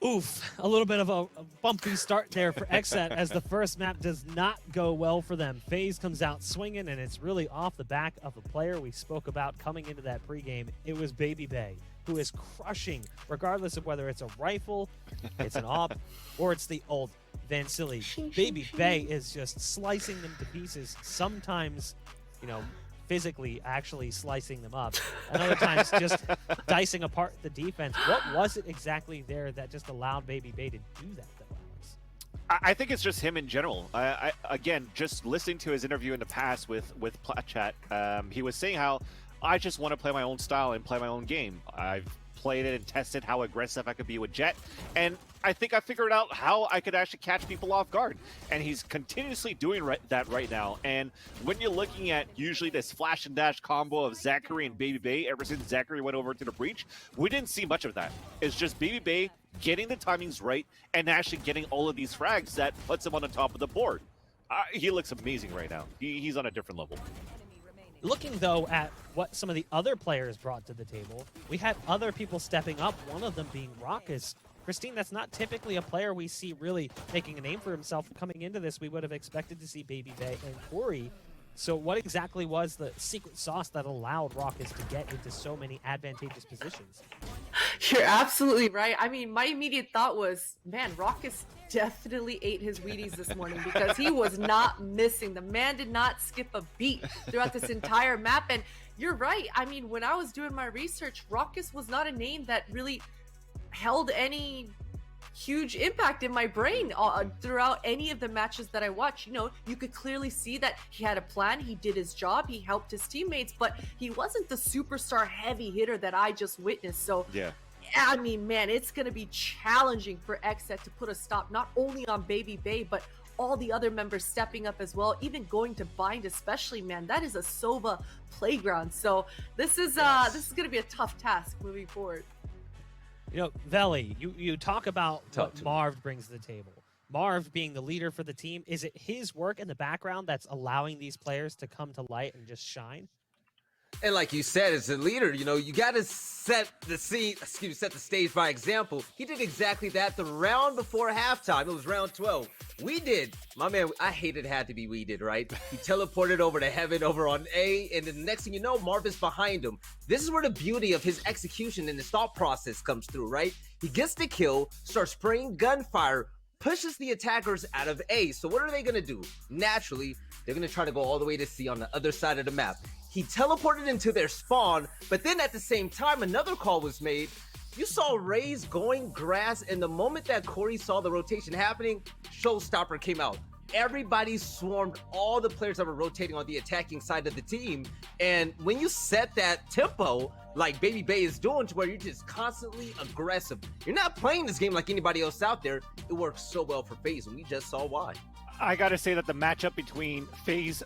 Oof, a little bit of a bumpy start there for XSET as the first map does not go well for them. FaZe comes out swinging, and it's really off the back of a player we spoke about coming into that pregame. It was Baby Bay, who is crushing, regardless of whether it's a rifle, it's an AWP, or it's the old Van Silly. Baby Bay is just slicing them to pieces, sometimes, you know, physically actually slicing them up, and other times just dicing apart the defense. What was it exactly there that just allowed Baby Bay to do that, though, Alex? I think it's just him in general. Again, just listening to his interview in the past with Platchat, he was saying how I just want to play my own style and play my own game. I've played it and tested how aggressive I could be with Jett, and I think I figured out how I could actually catch people off guard, and he's continuously doing that right now. And when you're looking at usually this flash and dash combo of Zachary and Baby Bay, ever since Zachary went over to the breach, we didn't see much of that. It's just Baby Bay getting the timings right and actually getting all of these frags that puts him on the top of the board. He looks amazing right now. He's on a different level. Looking, though, at what some of the other players brought to the table, we had other people stepping up, one of them being Raucus. Christine, that's not typically a player we see really making a name for himself. Coming into this, we would have expected to see Baby Bay and Corey. So what exactly was the secret sauce that allowed Raucus to get into so many advantageous positions? You're absolutely right. I mean, my immediate thought was, man, Raucus definitely ate his Wheaties this morning because he was not missing. The man did not skip a beat throughout this entire map. And you're right. I mean, when I was doing my research, Raucus was not a name that really held any huge impact in my brain throughout any of the matches that I watched. You know, you could clearly see that he had a plan, he did his job, he helped his teammates, but he wasn't the superstar heavy hitter that I just witnessed. So yeah, I mean, man, it's going to be challenging for XSET to put a stop not only on Baby Bay, but all the other members stepping up as well, even going to Bind especially, man. That is a Sova playground. So this is going to be a tough task moving forward. You know, Veli, you talk about what Marv brings to the table. Marv being the leader for the team, is it his work in the background that's allowing these players to come to light and just shine? And like you said, as a leader, you know, you got to set the scene, set the stage by example. He did exactly that the round before halftime. It was round 12. We did. My man, I hated it had to be we did, right? He teleported over to heaven over on A, and then the next thing you know, Marv is behind him. This is where the beauty of his execution and his thought process comes through, right? He gets the kill, starts spraying gunfire, pushes the attackers out of A. So what are they going to do? Naturally, they're going to try to go all the way to C on the other side of the map. He teleported into their spawn, but then at the same time, another call was made. You saw Raze going grass, and the moment that Corey saw the rotation happening, Showstopper came out. Everybody swarmed all the players that were rotating on the attacking side of the team. And when you set that tempo, like Baby Bay is doing, to where you're just constantly aggressive, you're not playing this game like anybody else out there. It works so well for FaZe, and we just saw why. I gotta say that the matchup between FaZe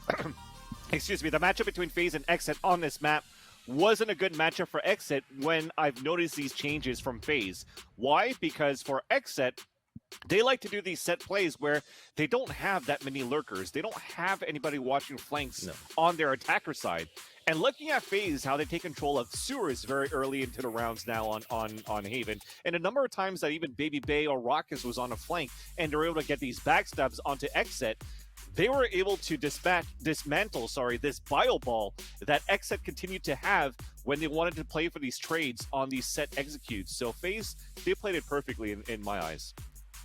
excuse me, the matchup between FaZe and XSET on this map wasn't a good matchup for XSET when I've noticed these changes from FaZe. Why? Because for XSET, they like to do these set plays where they don't have that many lurkers. They don't have anybody watching flanks on their attacker side. And looking at FaZe, how they take control of sewers very early into the rounds now on Haven, and a number of times that even Baby Bay or Raucus was on a flank, and they're able to get these backstabs onto XSET, they were able to dismantle this bio ball that XSET continued to have when they wanted to play for these trades on these set executes. So FaZe, they played it perfectly in my eyes.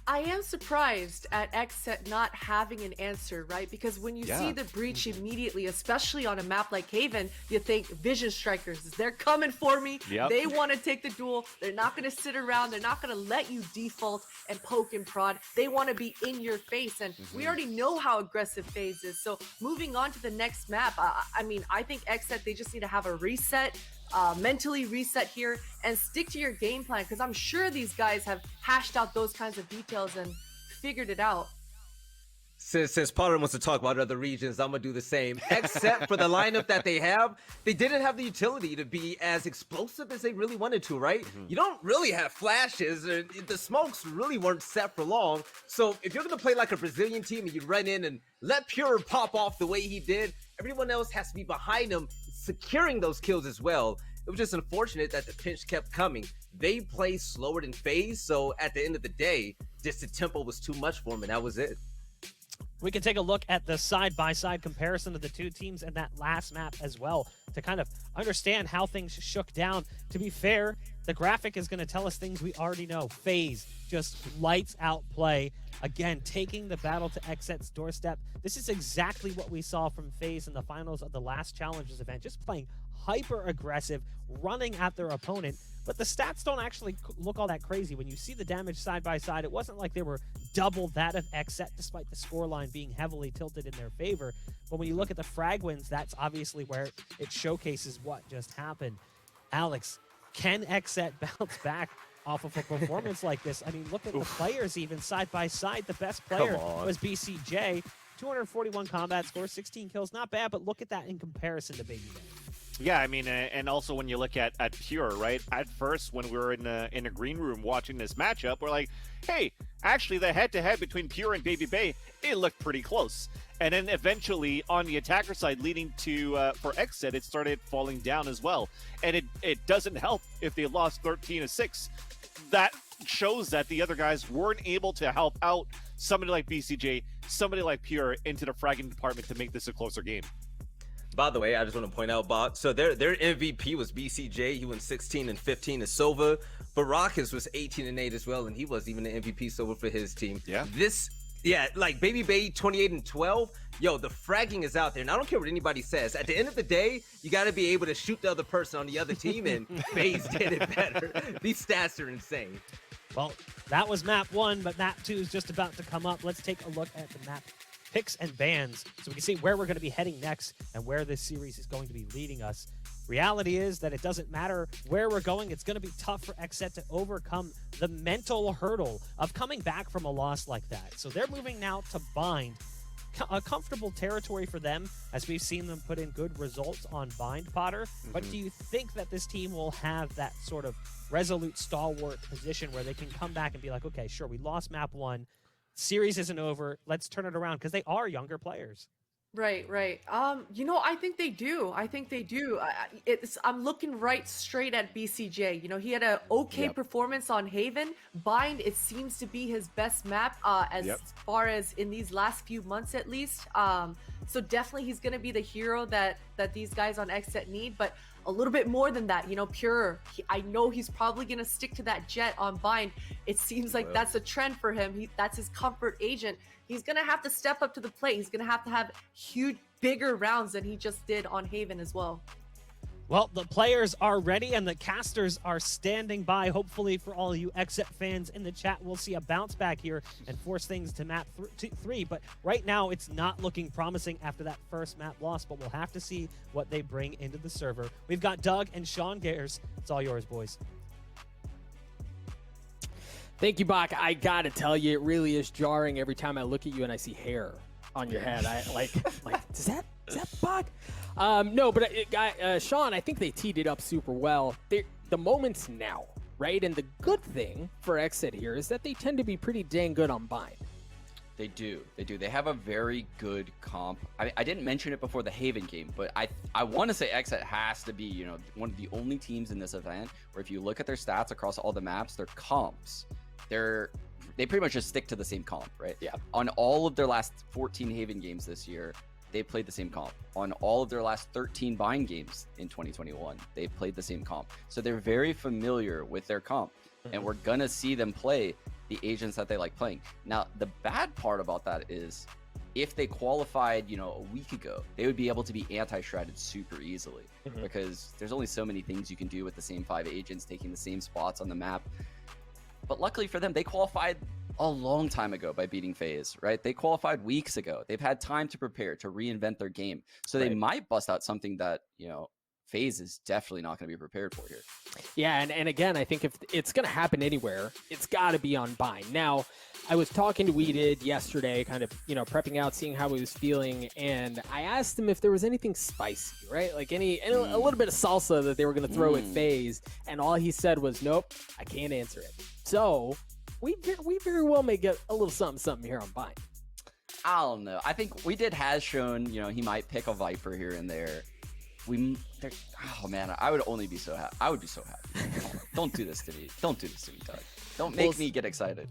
I am surprised at XSET not having an answer, right? Because when you see the breach immediately, especially on a map like Haven, you think Vision Strikers, they're coming for me. Yep. They want to take the duel. They're not going to sit around. They're not going to let you default and poke and prod. They want to be in your face. And we already know how aggressive FaZe is. So moving on to the next map, I mean, I think XSET, they just need to have a reset. Mentally reset here and stick to your game plan, because I'm sure these guys have hashed out those kinds of details and figured it out. Since Potter wants to talk about other regions, I'm gonna do the same. Except for the lineup that they have, they didn't have the utility to be as explosive as they really wanted to, right? You don't really have flashes, or the smokes really weren't set for long. So if you're gonna play like a Brazilian team and you run in and let Pure pop off the way he did, everyone else has to be behind him, securing those kills as well. It was just unfortunate that the pinch kept coming. They play slower than FaZe, so at the end of the day, just the tempo was too much for them, and that was it. We can take a look at the side-by-side comparison of the two teams in that last map as well to kind of understand how things shook down. To be fair, the graphic is going to tell us things we already know. FaZe just lights out play. Again, taking the battle to XSET's doorstep. This is exactly what we saw from FaZe in the finals of the last Challengers event. Just playing hyper-aggressive, running at their opponent. But the stats don't actually look all that crazy. When you see the damage side by side, it wasn't like they were double that of XSET, despite the scoreline being heavily tilted in their favor. But when you look at the frag wins, that's obviously where it showcases what just happened. Alex, can XSET bounce back off of a performance like this? I mean, look at the players even side by side. The best player was BCJ. 241 combat scores, 16 kills. Not bad, but look at that in comparison to Baby Bay. Yeah, I mean, and also when you look at Pure, right? At first, when we were in a green room watching this matchup, we're like, hey, actually the head-to-head between Pure and Baby Bay, it looked pretty close. And then eventually on the attacker side leading to, for XSET, it started falling down as well. And it doesn't help if they lost 13-6. That shows that the other guys weren't able to help out somebody like BCJ, somebody like Pure into the fragging department to make this a closer game. By the way, I just want to point out, Bob, so their MVP was BCJ. He went 16-15 to Silva. Baracus was 18-8 as well, and he wasn't even the MVP Silva for his team. Like Baby Bay 28-12. Yo, the fragging is out there, and I don't care what anybody says. At the end of the day, you got to be able to shoot the other person on the other team, and FaZe did it better. These stats are insane. Well, that was map 1, but map 2 is just about to come up. Let's take a look at the map picks and bans so we can see where we're going to be heading next and where this series is going to be leading us. Reality is that it doesn't matter where we're going. It's going to be tough for XSET to overcome the mental hurdle of coming back from a loss like that. So they're moving now to Bind. A comfortable territory for them, as we've seen them put in good results on Bind, Potter. But do you think that this team will have that sort of resolute stalwart position where they can come back and be like, okay, sure, we lost map 1. Series isn't over. Let's turn it around, because they are younger players. Right. You know, I think they do. I'm looking right straight at BCJ. You know, he had an okay performance on Haven. Bind, it seems to be his best map as far as in these last few months at least. So definitely he's going to be the hero that these guys on XSET need. But a little bit more than that, you know, Pure, I know he's probably going to stick to that Jet on Bind. It seems like that's a trend for him. That's his comfort agent. He's going to have to step up to the plate. He's going to have huge, bigger rounds than he just did on Haven as well. Well, the players are ready and the casters are standing by. Hopefully for all you XSET fans in the chat, we'll see a bounce back here and force things to map 3. But right now, it's not looking promising after that first map loss, but we'll have to see what they bring into the server. We've got Doug and Sean Gares. It's all yours, boys. Thank you, Bach. I gotta tell you, it really is jarring every time I look at you and I see hair on your head. I like, is that Bach? No, but Sean, I think they teed it up super well. The moment's now, right? And the good thing for XSET here is that they tend to be pretty dang good on Bind. They do. They have a very good comp. I didn't mention it before the Haven game, but I want to say XSET has to be, you know, one of the only teams in this event where if you look at their stats across all the maps, their comps, they pretty much just stick to the same comp, right? Yeah. On all of their last 14 Haven games this year, they played the same comp. On all of their last 13 Bind games in 2021, they played the same comp. So they're very familiar with their comp, and we're gonna see them play the agents that they like playing. Now, the bad part about that is if they qualified, you know, a week ago, they would be able to be anti-shredded super easily because there's only so many things you can do with the same 5 agents taking the same spots on the map. But luckily for them, they qualified a long time ago by beating FaZe, right? They qualified weeks ago. They've had time to prepare, to reinvent their game. So they might bust out something that, you know, FaZe is definitely not going to be prepared for here. Yeah, and again, I think if it's going to happen anywhere, it's got to be on Bind. Now, I was talking to Weeded yesterday, kind of, you know, prepping out, seeing how he was feeling, and I asked him if there was anything spicy, right? Like a little bit of salsa that they were going to throw at FaZe, and all he said was, nope, I can't answer it. So we very well may get a little something here on Bind. I don't know. I think Weeded has shown, you know, he might pick a Viper here and there. oh man, I would only be so happy. I would be so happy. Don't do this to me. Don't do this to me, Doug. Don't make me get excited.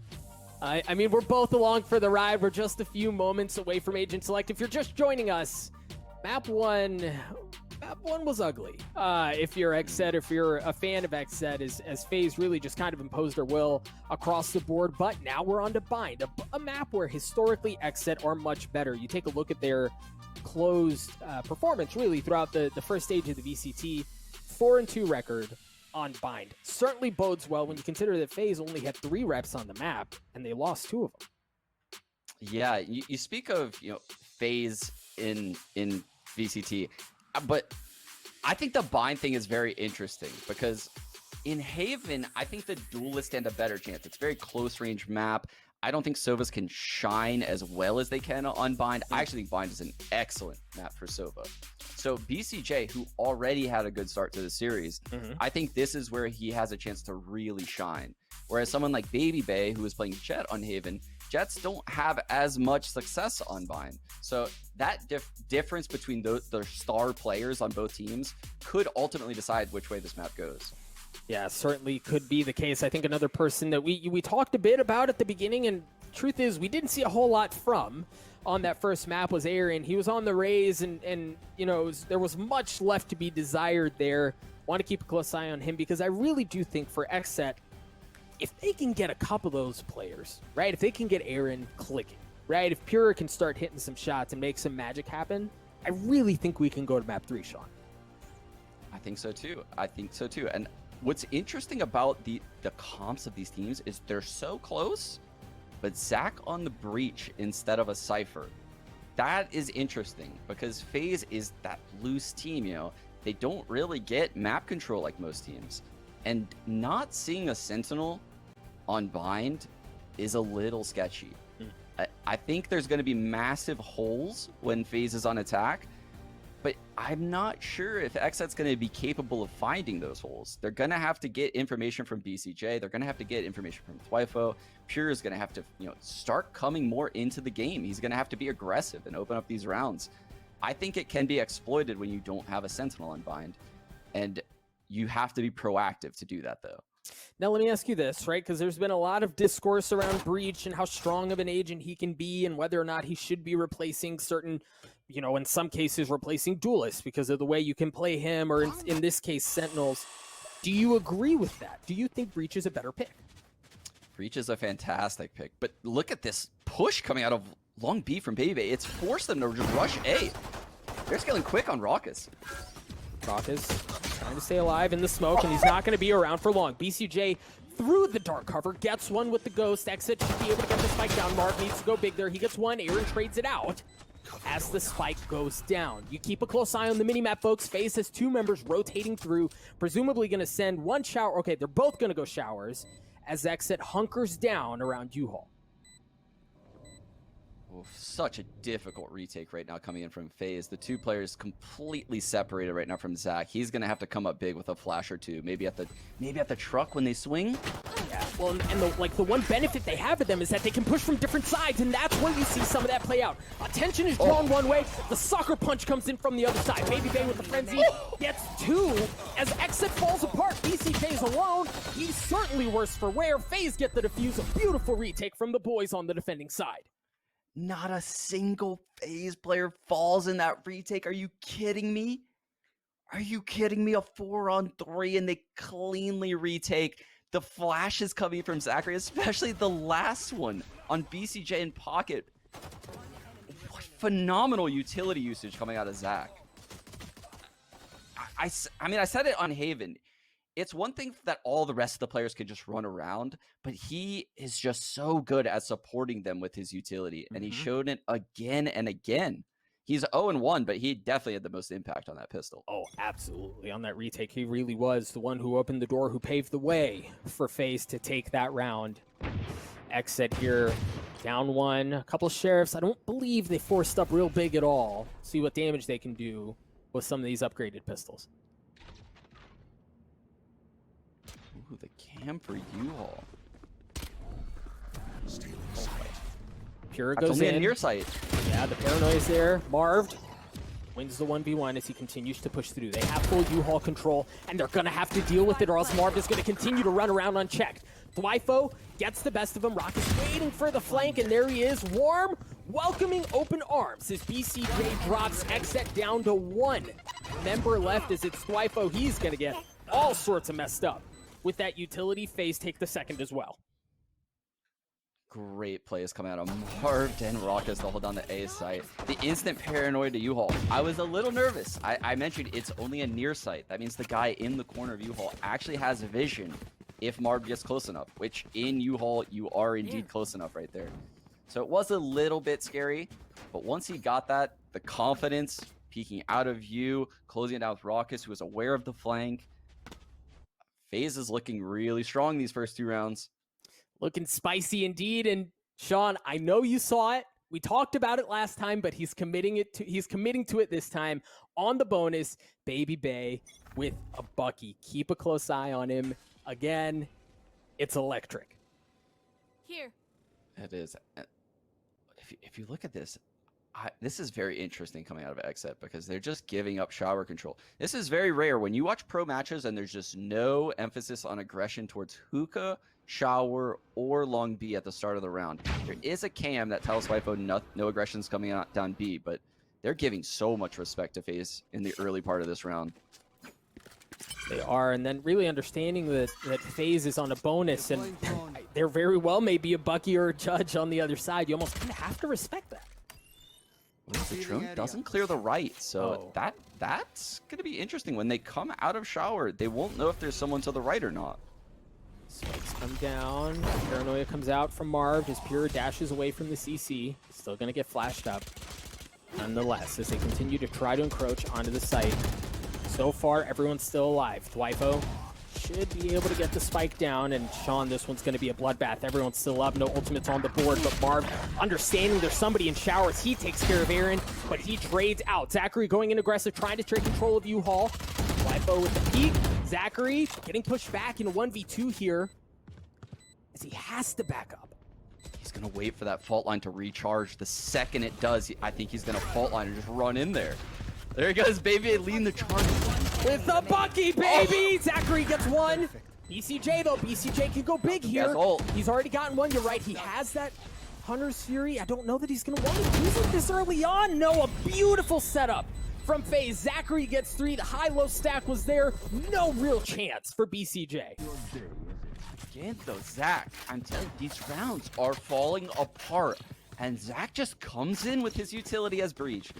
I mean, we're both along for the ride. We're just a few moments away from Agent Select. If you're just joining us, Map 1 was ugly. If you're XSET, if you're a fan of XSET, as FaZe really just kind of imposed their will across the board. But now we're on to Bind, a map where historically XSET are much better. You take a look at their closed performance really throughout the first stage of the VCT, 4-2 record on Bind. Certainly bodes well when you consider that FaZe only had 3 reps on the map and they lost 2 of them. Yeah, you speak of FaZe in VCT, but I think the Bind thing is very interesting because in Haven, I think the duelists stand a better chance. It's a very close range map. I don't think Sovas can shine as well as they can on Bind. I actually think Bind is an excellent map for Sova. So BCJ, who already had a good start to the series, I think this is where he has a chance to really shine. Whereas someone like Baby Bay, who is playing Jet on Haven, Jets don't have as much success on Bind. So that difference between the star players on both teams could ultimately decide which way this map goes. Yeah, certainly could be the case. I think another person that we talked a bit about at the beginning, and truth is we didn't see a whole lot from on that first map, was Aaron. He was on the Rays, and there was much left to be desired there. Want to keep a close eye on him because I really do think for XSET, if they can get a couple of those players, right? If they can get Aaron clicking, right? If Pure can start hitting some shots and make some magic happen, I really think we can go to map 3, Sean. I think so too. And what's interesting about the comps of these teams is they're so close, but Zach on the Breach instead of a Cypher. That is interesting because FaZe is that loose team, They don't really get map control like most teams. And not seeing a Sentinel on Bind is a little sketchy. I think there's going to be massive holes when FaZe is on attack, but I'm not sure if XSET's going to be capable of finding those holes. They're going to have to get information from BCJ. They're going to have to get information from Twyfo. Pure is going to have to, start coming more into the game. He's going to have to be aggressive and open up these rounds. I think it can be exploited when you don't have a Sentinel on Bind, and you have to be proactive to do that, though. Now, let me ask you this, right? Because there's been a lot of discourse around Breach and how strong of an agent he can be and whether or not he should be replacing certain, in some cases, replacing duelists because of the way you can play him or, in this case, Sentinels. Do you agree with that? Do you think Breach is a better pick? Breach is a fantastic pick, but look at this push coming out of Long B from Baby Bay. It's forced them to just rush A. They're scaling quick on Raucus. Raucus trying to stay alive in the smoke, and he's not going to be around for long. BCJ through the dark cover, gets one with the Ghost. XSET should be able to get the spike down. Mark needs to go big there. He gets one. Aaron trades it out as the spike goes down. You keep a close eye on the minimap, folks. FaZe has 2 members rotating through, presumably going to send one shower. Okay, they're both going to go showers as XSET hunkers down around U-Haul. Such a difficult retake right now coming in from FaZe. The 2 players completely separated right now from Zach. He's gonna have to come up big with a flash or 2, maybe at the truck when they swing. Yeah, well, and the one benefit they have with them is that they can push from different sides, and that's where you see some of that play out. Attention is drawn one way, the sucker punch comes in from the other side. Baby Bay with the frenzy gets 2 as XSET falls apart. BCK's alone. He's certainly worse for wear. FaZe get the defuse. A beautiful retake from the boys on the defending side. Not a single FaZe player falls in that retake. Are you kidding me? Are you kidding me? A 4-on-3 and they cleanly retake. The flashes coming from Zachary, especially the last one on BCJ in pocket. What phenomenal utility usage coming out of Zach. I mean, I said it on Haven. It's one thing that all the rest of the players can just run around, but he is just so good at supporting them with his utility, and he showed it again and again. He's 0-1, but he definitely had the most impact on that pistol. Oh, absolutely. On that retake, he really was the one who opened the door, who paved the way for FaZe to take that round. XSET here, down 1. A couple of Sheriffs. I don't believe they forced up real big at all. See what damage they can do with some of these upgraded pistols. Ooh, the cam for U-Haul. Pure goes in in. Near sight. Yeah, the paranoia's there. Marved. wins the 1v1 as he continues to push through. They have full U-Haul control, and they're going to have to deal with it, or else Marv is going to continue to run around unchecked. Thwifo gets the best of him. Rock is waiting for the flank, and there he is. Warm, welcoming open arms as BCJ drops XSET down to 1 member left as it's Thwifo. He's going to get all sorts of messed up. With that utility, FaZe take the second as well. Great plays coming out of Marv and Raucus to hold down the A site. The instant paranoid to U-Haul. I was a little nervous. I mentioned it's only a near site. That means the guy in the corner of U-Haul actually has vision if Marv gets close enough, which in U-Haul, you are indeed close enough right there. So it was a little bit scary, but once he got that, the confidence peeking out of you, closing it out with Raucus, who was aware of the flank. FaZe is looking really strong these first 2 rounds. Looking spicy indeed, and Sean, I know you saw it. We talked about it last time, but he's committing to it this time on the bonus. Baby Bay with a Bucky. Keep a close eye on him. Again, it's electric. Here. It is. If you look at this, this is very interesting coming out of XSET because they're just giving up shower control. This is very rare when you watch pro matches and there's just no emphasis on aggression towards hookah, shower, or long B at the start of the round. There is a cam that tells Thwifo no aggression's coming out down B, but they're giving so much respect to FaZe in the early part of this round. They are, and then really understanding that FaZe is on a bonus, and there very well may be a Bucky or a Judge on the other side. You almost kind of have to respect that. Well, the drone doesn't clear the right, so that's going to be interesting. When they come out of shower, they won't know if there's someone to the right or not. Spikes come down. Paranoia comes out from Marv as Pure dashes away from the CC. Still going to get flashed up. Nonetheless, as they continue to try to encroach onto the site. So far, everyone's still alive. Thwifo should be able to get the spike down, and Sean, this one's going to be a bloodbath. Everyone's still up, no ultimates on the board, but Marv, understanding there's somebody in showers, he takes care of Aaron, but he trades out. Zachary going in aggressive, trying to take control of U-Haul. Thwifo with the peek. Zachary getting pushed back in a 1v2 here, as he has to back up. He's going to wait for that fault line to recharge. The second it does, I think he's going to fault line and just run in there. There he goes, baby, leading the charge. With the Bucky, baby! Oh. Zachary gets 1. BCJ, though. BCJ can go big here. He's already gotten 1. You're right. He has that Hunter's Fury. I don't know that he's going to want to use it this early on. No, a beautiful setup from FaZe. Zachary gets 3. The high-low stack was there. No real chance for BCJ. Again, though, Zach, I'm telling you, these rounds are falling apart. And Zach just comes in with his utility as Breach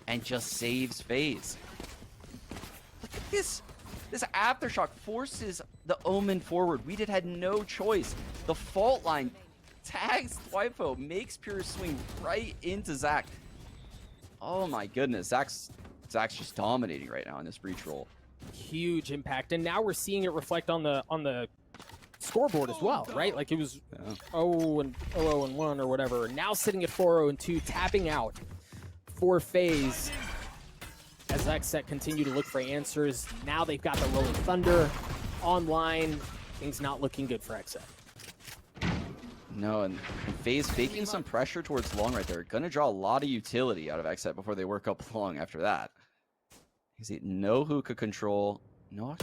and just saves FaZe. Look at this. This Aftershock forces the Omen forward. We had no choice. The fault line tags Thwifo, makes Pure swing right into Zach. Oh my goodness. Zach's just dominating right now in this Breach role. Huge impact. And now we're seeing it reflect on the scoreboard as well, right? Like it was 0-1 or whatever. Now sitting at 4-0-2, tapping out for FaZe. As XSET continue to look for answers, now they've got the Rolling Thunder online. Things not looking good for XSET. No, and FaZe faking some pressure towards long right there. Gonna draw a lot of utility out of XSET before they work up long after that. No hookah control, no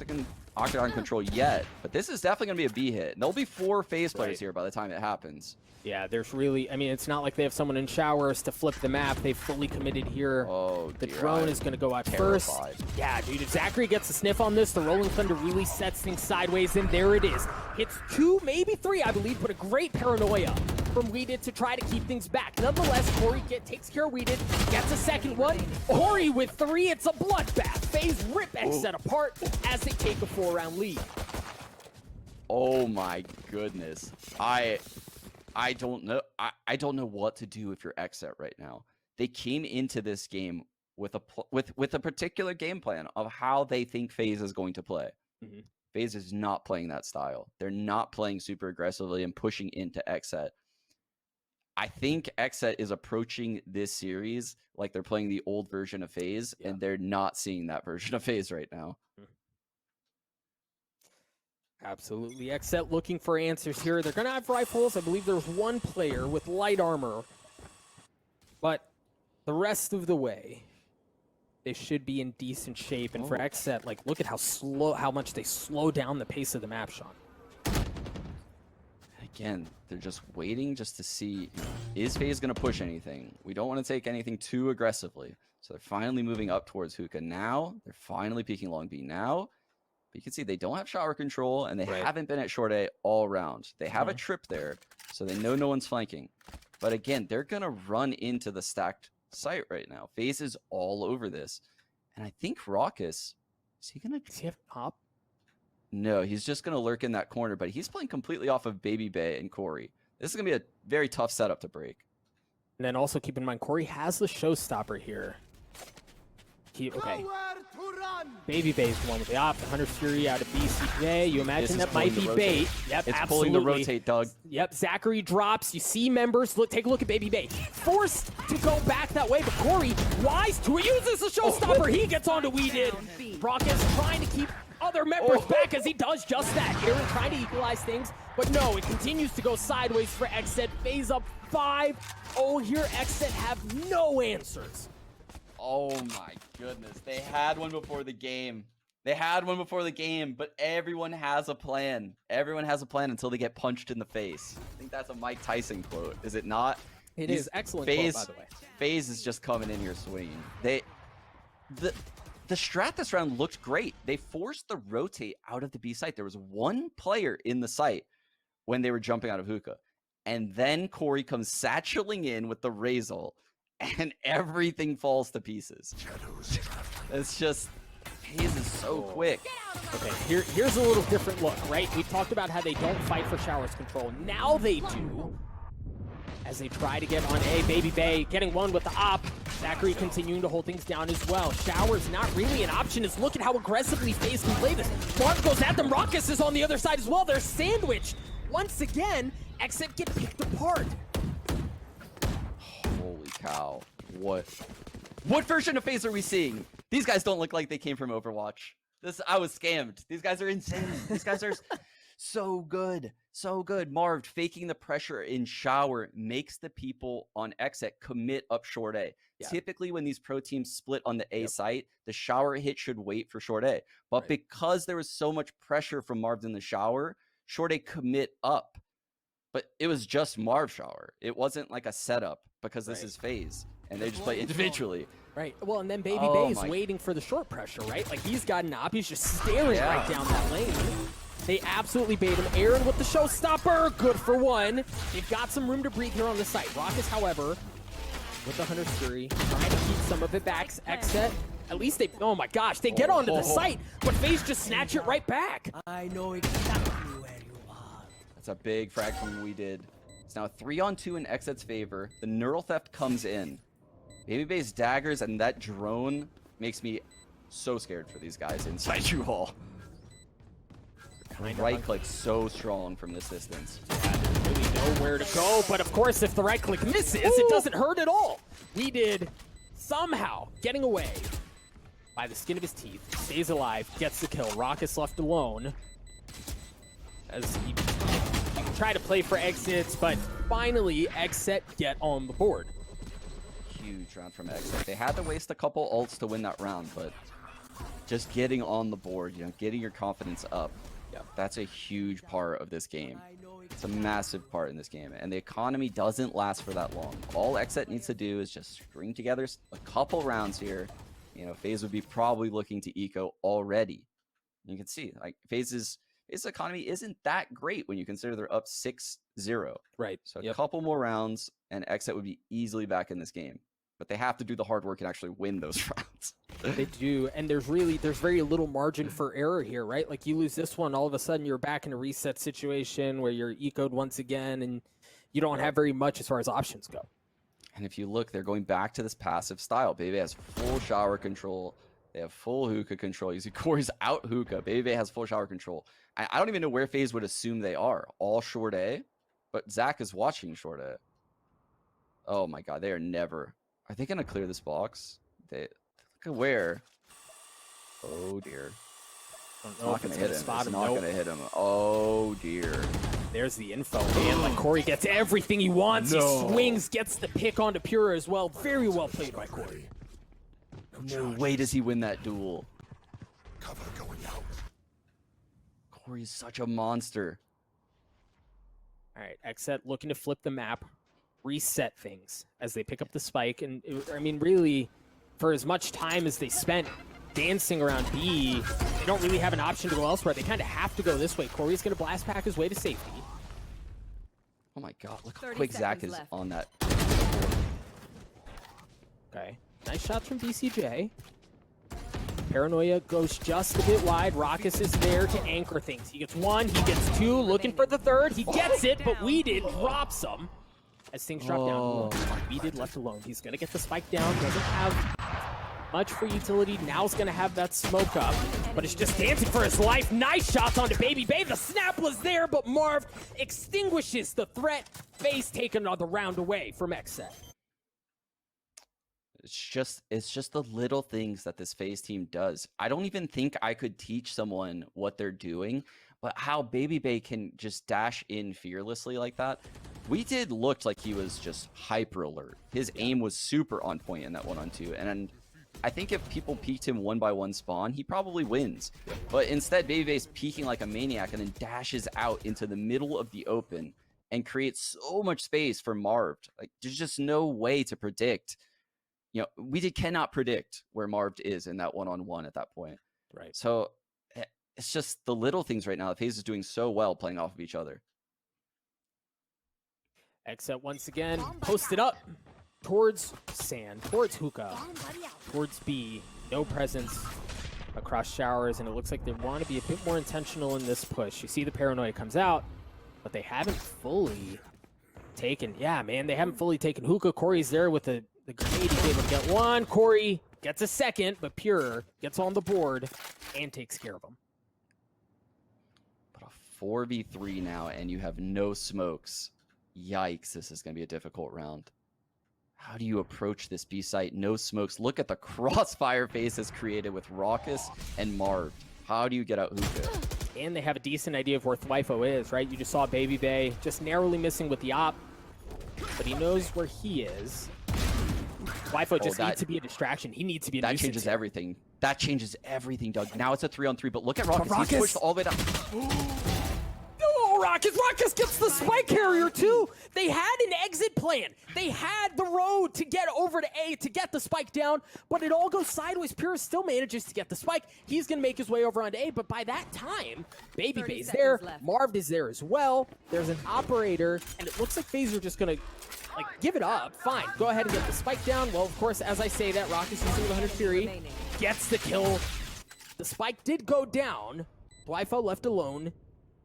octagon control yet, but this is definitely gonna be a B hit. There'll be 4 FaZe players here by the time it happens. Yeah, there's really, I mean, it's not like they have someone in showers to flip the map. They've fully committed here. Oh, the drone is going to go out first. Yeah, dude, if Zachary gets a sniff on this, the Rolling Thunder really sets things sideways, and there it is. Hits 2, maybe 3, I believe, but a great paranoia from Weeded to try to keep things back. Nonetheless, Corey takes care of Weeded, gets a second one. Corey with 3, it's a bloodbath. FaZe rip XSET apart as they take a 4-round lead. Oh my goodness. I don't know. I don't know what to do if you're XSET right now. They came into this game with a particular game plan of how they think FaZe is going to play. Mm-hmm. FaZe is not playing that style. They're not playing super aggressively and pushing into XSET. I think XSET is approaching this series like they're playing the old version of FaZe, and they're not seeing that version of FaZe right now. Absolutely. XSET looking for answers here. They're going to have rifles. I believe there's 1 player with light armor. But the rest of the way, they should be in decent shape. And for XSET, like, look at how much they slow down the pace of the map, Sean. Again, they're just waiting just to see, is FaZe going to push anything? We don't want to take anything too aggressively. So they're finally moving up towards hookah now. They're finally peeking long B now. But you can see they don't have shower control, and they haven't been at short A all round. They have a trip there, so they know no one's flanking. But again, they're going to run into the stacked site right now. FaZe is all over this. And I think Raucus, is he going to... Does he have an op? No, he's just going to lurk in that corner, but he's playing completely off of Baby Bay and Corey. This is going to be a very tough setup to break. And then also keep in mind, Corey has the showstopper here. Okay. Baby Bay is the one with the op. The Hunter's Fury out of VCT. You imagine that might be bait. Yep, it's absolutely. Pulling the rotate, Doug. Yep, Zachary drops. You see members. Look, take a look at Baby Bay. Forced to go back that way, but Corey, wise to uses the showstopper. He gets onto We Did. Raucus trying to keep other members back as he does just that. Aaron trying to equalize things, but no, it continues to go sideways for XSET. FaZe up 5-0 here. XSET have no answers. Oh my goodness. They had one before the game. But everyone has a plan. Everyone has a plan until they get punched in the face. I think that's a Mike Tyson quote, is it not? It is excellent quote, by the way. FaZe is just coming in here swinging. The strat this round looked great. They forced the rotate out of the B site. There was one player in the site when they were jumping out of hookah. And then Corey comes satcheling in with the Razor, and everything falls to pieces. It's just, FaZe is so quick. Okay, here's a little different look, right? We talked about how they don't fight for showers control. Now they do, as they try to get on A. Baby Bay getting one with the op. Zachary continuing to hold things down as well. Showers not really an option. Is look at how aggressively FaZe can play this. Marv goes at them. Raucus is on the other side as well. They're sandwiched. Once again, XSET get picked apart. Holy cow. What version of FaZe are we seeing? These guys don't look like they came from Overwatch. I was scammed. These guys are insane. These guys are so good. So good. Marv faking the pressure in shower makes the people on XSET commit up short A. Yeah. Typically when these pro teams split on the A site, the shower hit should wait for short A. But because there was so much pressure from Marv in the shower, short A commit up. But it was just Marv shower. It wasn't like a setup because this is FaZe. And they just play individually. Right. Well, and then Baby Bay is waiting for the short pressure, right? Like, he's got an op. He's just staring right down that lane. They absolutely bait him. Aaron with the showstopper. Good for one. They've got some room to breathe here on the site. Raucus, however, with the Hunter's Fury, trying to keep some of it back. XSET, at least they, oh my gosh, they get onto the site, but FaZe just snatch it right back. I know exactly where you are. That's a big frag from We Did. It's now 3-on-2 in XSET's favor. The neural theft comes in. Baby Bay's daggers and that drone makes me so scared for these guys inside U-Haul. Right click so strong from this distance. Yeah, they really know where to go, but of course if the right click misses, it doesn't hurt at all. We Did somehow getting away by the skin of his teeth, stays alive, gets the kill. Raucus left alone as he can try to play for exits, but finally XSET get on the board. Huge round from XSET. They had to waste a couple ults to win that round, but just getting on the board, getting your confidence up, that's a huge part of this game. It's a massive part in this game, and the economy doesn't last for that long. All XSET needs to do is just string together a couple rounds here. FaZe would be probably looking to eco already. You can see, like, FaZe's economy isn't that great when you consider they're up 6-0. Right. So a couple more rounds, and XSET would be easily back in this game. But they have to do the hard work and actually win those rounds. They do, and there's very little margin for error here, right? Like, you lose this one, all of a sudden you're back in a reset situation where you're ecoed once again, and you don't have very much as far as options go. And if you look, they're going back to this passive style. Baby has full shower control. They have full hookah control. You see Corey's out hookah. Baby has full shower control. I don't even know where FaZe would assume they are. All short A, but Zach is watching short A. Oh my god, they are never... Are they going to clear this box? Look at where. Oh, dear. It's not going to hit him. It's not going to hit him. Oh, dear. There's the info, man. Like, Corey gets everything he wants. He swings, gets the pick onto Pura as well. Very well played by Corey. No way does he win that duel. Cover going out. Corey is such a monster. All right, XSET looking to flip the map, reset things as they pick up the spike. And I mean, really, for as much time as they spent dancing around B, they don't really have an option to go elsewhere. They kind of have to go this way. Corey's going to blast pack his way to safety. Oh my god, look how quick Zach is left. on that. Okay, nice shots from BCJ. Paranoia goes just a bit wide. Raucus is there to anchor things. He gets one, he gets two, looking for the third. He gets it, but Weeded drops him as things drop down. Weeded left alone. He's going to get the spike down. Doesn't have much for utility. Now's going to have that smoke up, but it's just dancing for his life. Nice shots onto Baby Bay. The snap was there, but Marv extinguishes the threat. FaZe take another round away from XSET. It's just the little things that this FaZe team does. I don't even think I could teach someone what they're doing, but how Baby Bay can just dash in fearlessly like that. We did looked like he was just hyper alert. His aim was super on point in that 1-on-2, and I think if people peeked him 1-by-1 spawn, he probably wins. But instead, Baby Bay's peeking like a maniac and then dashes out into the middle of the open and creates so much space for Marv. Like, there's just no way to predict. You know, we cannot predict where Marv is in that 1-on-1 at that point. Right. So it's just the little things right now. The FaZe is doing so well playing off of each other. XSET once again posted up towards Sand, towards Hookah, towards B. No presence across showers, and it looks like they want to be a bit more intentional in this push. You see the Paranoia comes out, but they haven't fully taken. Yeah, man, they haven't fully taken Hookah. Corey's there with the grenade. He's able to get one. Corey gets a second, but Pure gets on the board and takes care of him. But a 4v3 now, and you have no smokes. Yikes, this is going to be a difficult round. How do you approach this B site? No smokes. Look at the crossfire FaZe has created with Raucus and Marv. How do you get out Hookah? And they have a decent idea of where Thwifo is, right? You just saw Baby Bay just narrowly missing with the op, but he knows where he is. Thwifo just needs to be a distraction. He needs to be a nuisance. That changes everything. That changes everything, Doug. Now it's a 3-on-3, but look at Raucus. Raucus. He's pushed all the way down. Oh, Raucus gets the spike carrier too. They had an exit plan. They had the road to get over to A to get the spike down, but it all goes sideways. Pure still manages to get the spike. He's going to make his way over onto A, but by that time, Baby Bay's there. Marv is there as well. There's an operator, and it looks like FaZe are just going to give it up. Fine, go ahead and get the spike down. Well, of course, as I say that, Raucus using the 100 Fury gets the kill. The spike did go down. Thwifo left alone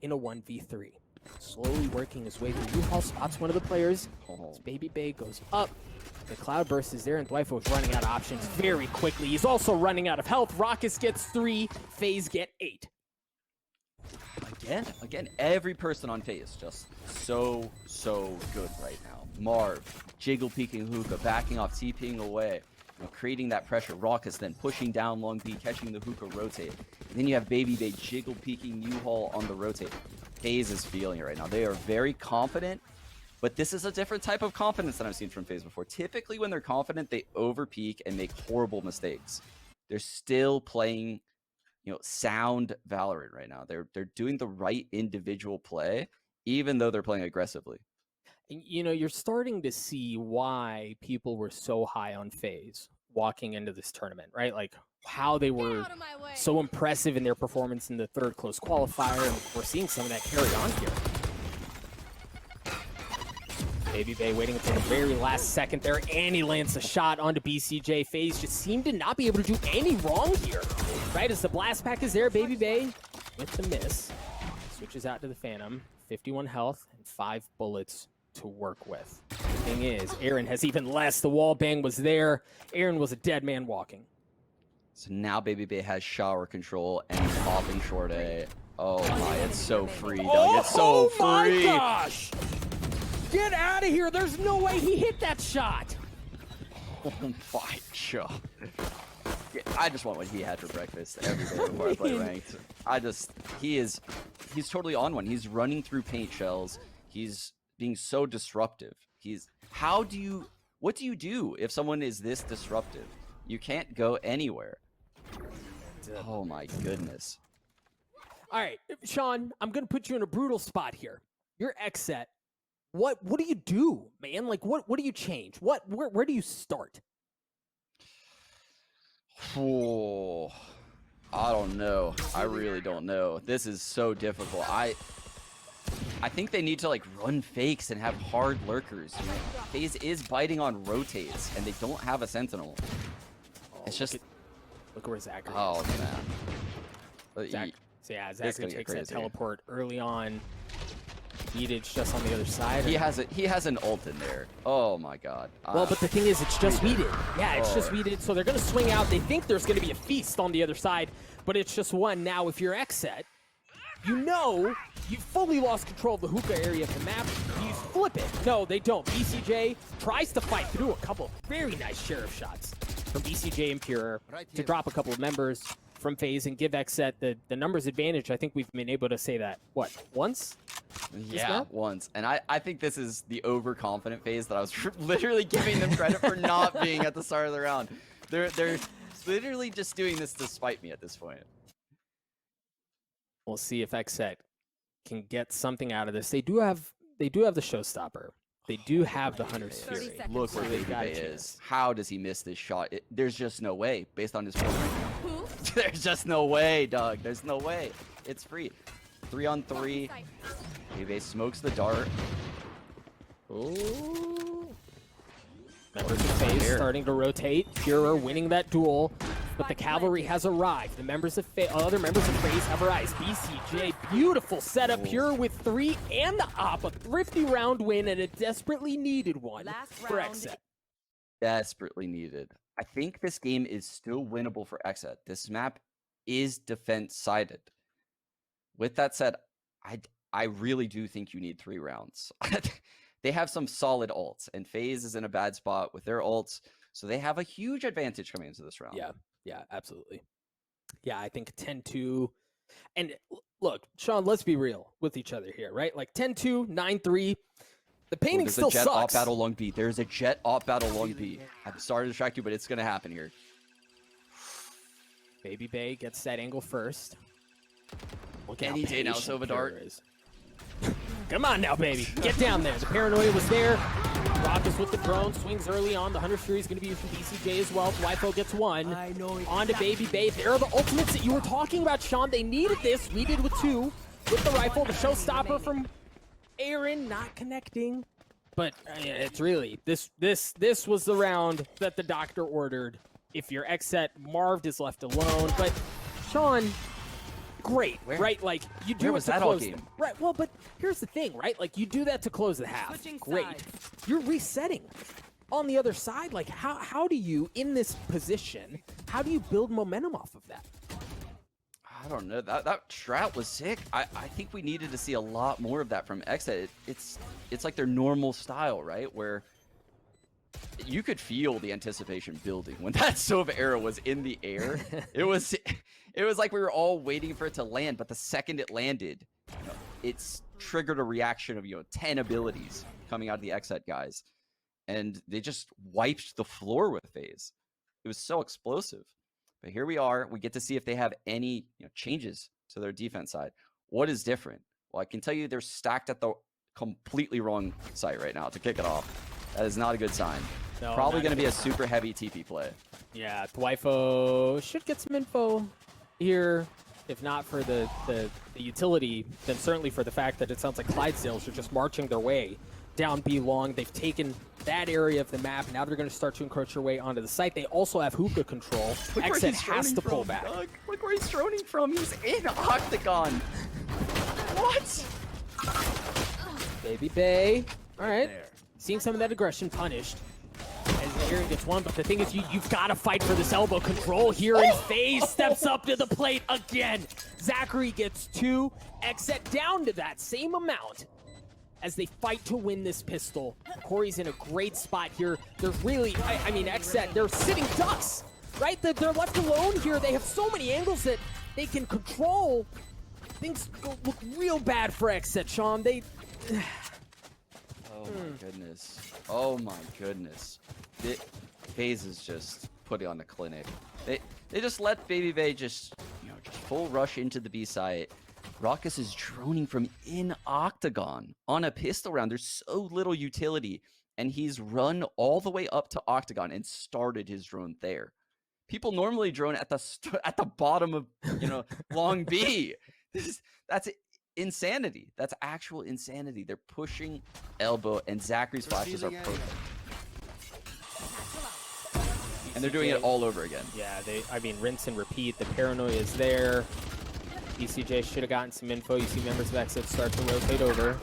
in a 1v3. Slowly working his way through. U-Haul spots one of the players. As Baby Bay goes up. The Cloudburst is there, and Thwifo is running out of options very quickly. He's also running out of health. Raucus gets 3. FaZe get 8. Again, every person on FaZe just so good right now. Marv, jiggle peeking Hookah, backing off, TPing away, creating that pressure. Raucus then pushing down long B, catching the Hookah rotate. And then you have Baby Bay jiggle peeking U-Haul on the rotate. FaZe is feeling it right now. They are very confident, but this is a different type of confidence than I've seen from FaZe before. Typically, when they're confident, they over peak and make horrible mistakes. They're still playing, sound Valorant right now. They're doing the right individual play, even though they're playing aggressively. You're starting to see why people were so high on FaZe walking into this tournament, right? Like how they were so impressive in their performance in the third close qualifier, and we're seeing some of that carry on here. Baby Bay waiting until the very last second there, and he lands a shot onto BCJ. FaZe just seemed to not be able to do any wrong here, right? As the blast pack is there, Baby Bay with the miss. Switches out to the Phantom, 51 health and 5 bullets to work with. The thing is, Aaron has even less. The wall bang was there. Aaron was a dead man walking. So now Baby Bay has shower control and popping short A. Oh my, it's so free, Doug. It's so free. Oh my gosh! Get out of here. There's no way he hit that shot. Oh my god. I just want what he had for breakfast every day before I play ranked. He's totally on one. He's running through paint shells. He's being so disruptive. What do you do if someone is this disruptive? You can't go anywhere. Oh my goodness. All right, Sean, I'm gonna put you in a brutal spot here. You're XSET. What do you do, man? Like, what do you change? Where do you start? Oh, I don't know. I really don't know. This is so difficult. I think they need to like run fakes and have hard lurkers. You know? FaZe is biting on rotates, and they don't have a sentinel. It's just look where Zachary. Oh man. So yeah, This is Zachary gonna get takes that crazy. teleport early on. Weedage just on the other side. He has an ult in there. Oh my god. Well, but the thing is, it's just Weeded. weeded. Yeah, it's just weeded. So they're going to swing out. They think there's going to be a feast on the other side, but it's just one. Now, if you're XSET, you know you fully lost control of the hookah area of the map. You flip it. No, they don't. BCJ tries to fight through a couple of very nice sheriff shots from BCJ and Pure to drop a couple of members from FaZe and give XSET the numbers advantage. I think we've been able to say that, what, once? Yeah, once. And I think this is the overconfident phase that I was literally giving them credit for not being at the start of the round. They're literally just doing this to spite me at this point. We'll see if XSET can get something out of this. They do have the showstopper. They do have the Hunter's Fury. Look where Baby Bay is. How does he miss this shot? There's just no way, based on his form right now. There's just no way, dog. There's no way. It's free. 3-on-3. Baby smokes the dart. Ooh. Members of FaZe starting to rotate. Pure winning that duel. But the cavalry has arrived. The members of other members of FaZe have arrived. BCJ, beautiful setup. Pure with 3 and the op. A thrifty round win and a desperately needed one for XSET. Desperately needed. I think this game is still winnable for XSET. This map is defense-sided. With that said, I really do think you need 3 rounds. They have some solid ults, and FaZe is in a bad spot with their ults, so they have a huge advantage coming into this round. Yeah, absolutely. Yeah, I think 10-2. And look, Sean, let's be real with each other here, right? Like 10-2, 9-3. The painting still sucks. There's a jet op battle long B. There's a jet op battle long B. I'm sorry to distract you, but it's going to happen here. Baby Bay gets that angle first. Look Any day now, Sova Dart. Come on now, baby. Get down there. The paranoia was there. Rockus with the drone, swings early on. The Hunter's Fury is going to be used from BCJ as well. Wyfo gets 1. On to Baby Bay. There are the ultimates that you were talking about, Sean. They needed this. We did with 2. With the rifle, the showstopper from Aaron not connecting. But it's really, this was the round that the doctor ordered. If you're XSET, Marv is left alone. But Sean, great, right? Like, you do it to close the right. Well, but here's the thing, right? Like, you do that to close the half. Great. You're resetting on the other side. Like, how do you, in this position, how do you build momentum off of that? I don't know. That strat was sick. I think we needed to see a lot more of that from XSET. It's like their normal style, right? Where you could feel the anticipation building when that Sova arrow was in the air. It was like we were all waiting for it to land, but the second it landed, it's triggered a reaction of 10 abilities coming out of the XSET guys, and they just wiped the floor with FaZe. It was so explosive. But here we are. We get to see if they have any changes to their defense side. What is different? Well, I can tell you they're stacked at the completely wrong site right now to kick it off. That is not a good sign. No, probably going to be a super heavy TP play. Yeah, Wyfo should get some info here. If not for the utility, then certainly for the fact that it sounds like Clydesdales are just marching their way down B long. They've taken that area of the map. Now they're going to start to encroach their way onto the site. They also have hookah control. XSET has to pull back. Doug. Look where he's droning from. He's in Octagon. What? Baby Bay. All right. Seeing some of that aggression punished. As Aaron gets 1, but the thing is, you've got to fight for this elbow control here, and FaZe steps up to the plate again. Zachary gets 2. XSET down to that same amount as they fight to win this pistol. Corey's in a great spot here. They're really, I mean, XSET, they're sitting ducks, right? They're left alone here. They have so many angles that they can control. Things look real bad for XSET, Sean. Oh my goodness. Oh my goodness. FaZe is just putting on a clinic. They just let Baby Bay just full rush into the B site. Raucus is droning from in Octagon on a pistol round. There's so little utility, and he's run all the way up to Octagon and started his drone there. People normally drone at the bottom of Long B. That's insanity. That's actual insanity. They're pushing elbow, and Zachary's flashes are perfect. And they're doing it all over again. Yeah, I mean, rinse and repeat. The paranoia is there. BCJ should have gotten some info. You see members of XSET start to rotate over.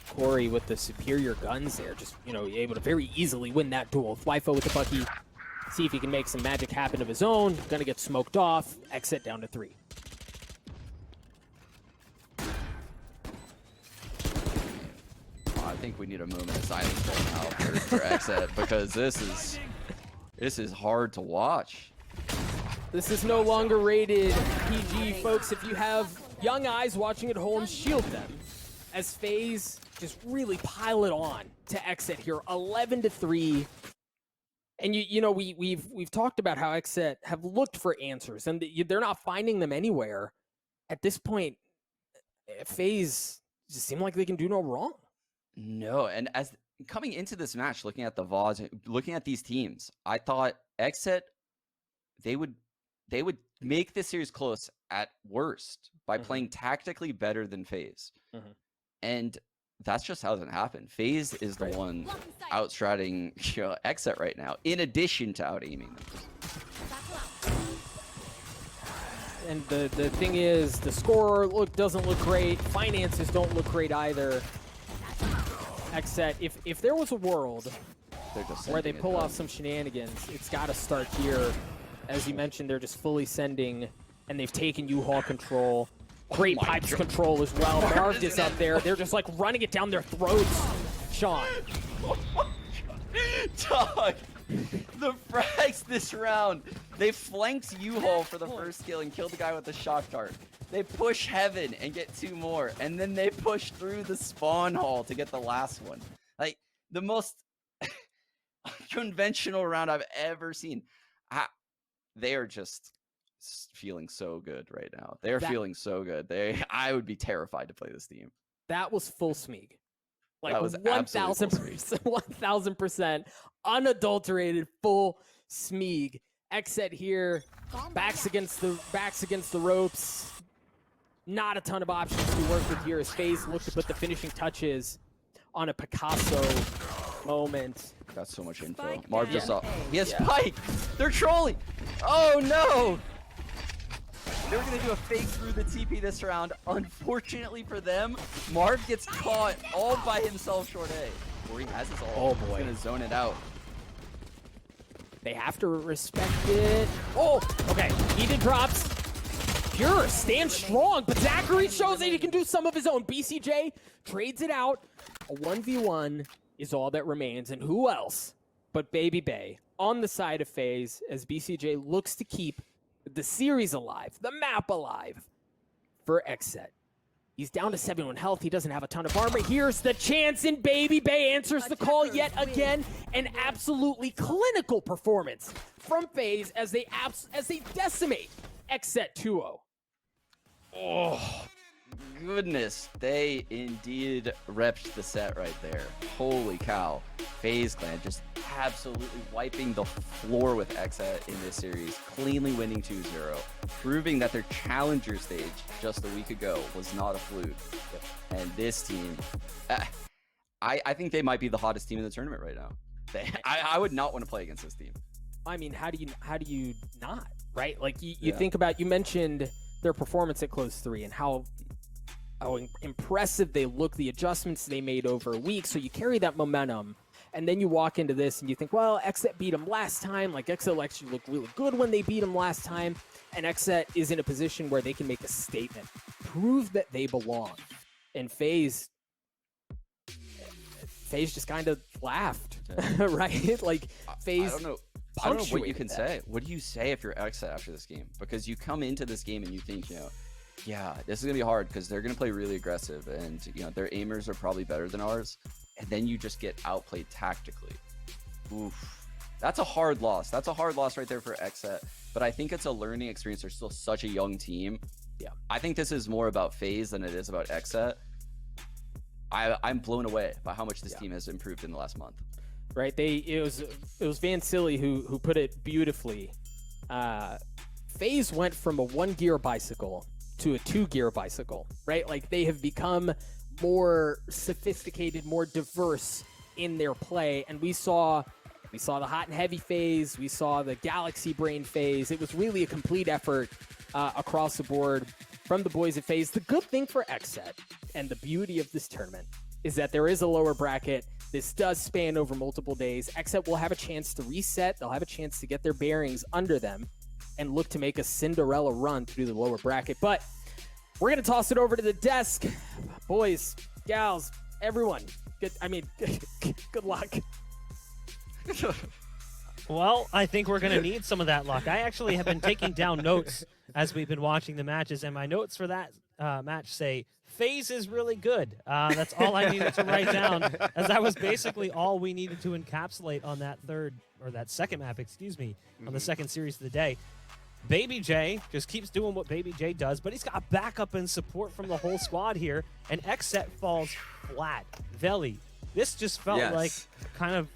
Corey with the superior guns there, just, able to very easily win that duel. Wyfo with the Bucky. See if he can make some magic happen of his own. Gonna get smoked off. XSET down to 3. I think we need a moment of silence right now for XSET, because this is hard to watch. This is no longer rated PG, folks. If you have young eyes watching at home, shield them. As FaZe just really pile it on to XSET here, 11-3. And we've talked about how XSET have looked for answers, and they're not finding them anywhere. At this point, FaZe just seem like they can do no wrong. No, and as coming into this match, looking at the VODs, looking at these teams, I thought XSET, they would make this series close at worst by playing tactically better than FaZe. And that's just how it doesn't happen. FaZe is the one outstratting XSET right now, in addition to out-aiming them. And the thing is, the score doesn't look great. Finances don't look great either. XSET, if there was a world where they pull off some shenanigans, it's got to start here. As you mentioned, they're just fully sending, and they've taken U-Haul control. Great pipes control as well. Marv is up there. They're just like running it down their throats. Sean. Dog, the frags this round. They flanked U-Haul for the first kill and killed the guy with the shock dart. They push Heaven and get 2 more, and then they push through the spawn hall to get the last one. Like, the most conventional round I've ever seen. They are just feeling so good right now. They're feeling so good. I would be terrified to play this team. That was full Smeeg. Like, that was 1,000%, 1,000% unadulterated full Smeeg. XSET here, backs against the ropes. Not a ton of options to work with here as FaZe look to put the finishing touches on a Picasso moment. Got so much info. Marv just saw. He has Spike. They're trolling. Oh no! They were gonna do a fake through the TP this round. Unfortunately for them, Marv gets caught all by himself short A. Or he has his ult. Oh boy. He's gonna zone it out. They have to respect it. Oh, okay. Eden drops. Pure stands strong, but Zachary shows that he can do some of his own. BCJ trades it out. A 1v1 is all that remains, and who else but Baby Bay on the side of FaZe as BCJ looks to keep the series alive, the map alive for XSET. He's down to 71 health. He doesn't have a ton of armor. Here's the chance, and Baby Bay answers the call yet again. An absolutely clinical performance from FaZe as they decimate XSET 2-0. Oh, goodness. They indeed repped the set right there. Holy cow. FaZe Clan just absolutely wiping the floor with XSET in this series, cleanly winning 2-0, proving that their challenger stage just a week ago was not a fluke. And this team, I think they might be the hottest team in the tournament right now. I would not want to play against this team. I mean, how do you not, right? Like you think about, you mentioned their performance at Close 3 and how impressive they look, the adjustments they made over a week. So you carry that momentum, and then you walk into this and you think, well, XSET beat them last time. Like, XSET actually looked really good when they beat them last time. And XSET is in a position where they can make a statement, prove that they belong. And FaZe just kind of laughed, right? Like, FaZe. I don't know what you can say. What do you say if you're XSET after this game? Because you come into this game and you think, yeah, this is going to be hard because they're going to play really aggressive and, their aimers are probably better than ours. And then you just get outplayed tactically. Oof. That's a hard loss. That's a hard loss right there for XSET. But I think it's a learning experience. They're still such a young team. Yeah. I think this is more about FaZe than it is about XSET. I'm blown away by how much this team has improved in the last month. Right? It was Van Silly who put it beautifully. FaZe went from a 1-gear bicycle to a 2-gear bicycle, right? Like, they have become more sophisticated, more diverse in their play, and we saw the hot and heavy phase, we saw the galaxy brain phase. It was really a complete effort across the board from the boys at FaZe. The good thing for XSET and the beauty of this tournament is that there is a lower bracket. This does span over multiple days. XSET will have a chance to reset. They'll have a chance to get their bearings under them and look to make a Cinderella run through the lower bracket. But we're going to toss it over to the desk. Boys, gals, everyone, good luck. Well, I think we're going to need some of that luck. I actually have been taking down notes as we've been watching the matches, and my notes for that match say, FaZe is really good. That's all I needed to write down, as that was basically all we needed to encapsulate on that second map, on the second series of the day. Baby J just keeps doing what Baby J does, but he's got backup and support from the whole squad here, and XSET falls flat. Veli, this just felt like kind of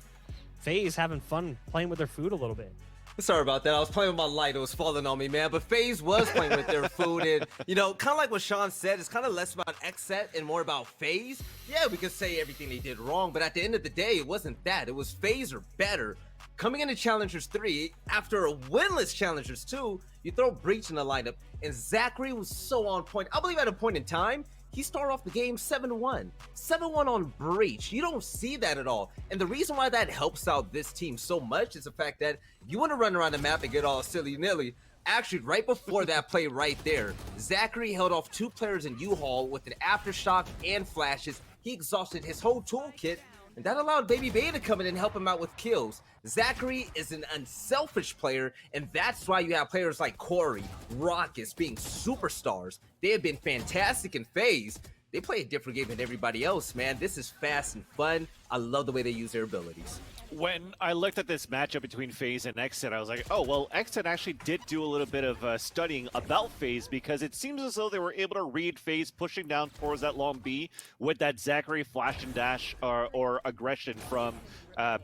FaZe having fun playing with their food a little bit. Sorry about that. I was playing with my light. It was falling on me, man. But FaZe was playing with their food. And, kind of like what Sean said, it's kind of less about XSET and more about FaZe. Yeah, we could say everything they did wrong, but at the end of the day, it wasn't that. It was FaZe or better. Coming into Challengers 3, after a winless Challengers 2, you throw Breach in the lineup, and Zachary was so on point. I believe at a point in time, he started off the game 7-1. 7-1 on Breach. You don't see that at all. And the reason why that helps out this team so much is the fact that you want to run around the map and get all silly-nilly. Actually, right before that play right there, Zachary held off 2 players in U-Haul with an aftershock and flashes. He exhausted his whole toolkit, and that allowed Baby Bay to come in and help him out with kills. Zachary is an unselfish player, and that's why you have players like Corey, Rockus being superstars. They have been fantastic in FaZe. They play a different game than everybody else, man. This is fast and fun. I love the way they use their abilities. When I looked at this matchup between FaZe and XSET, I was like, oh, well, XSET actually did do a little bit of studying about FaZe, because it seems as though they were able to read FaZe pushing down towards that long B with that Zachary flash and dash or aggression from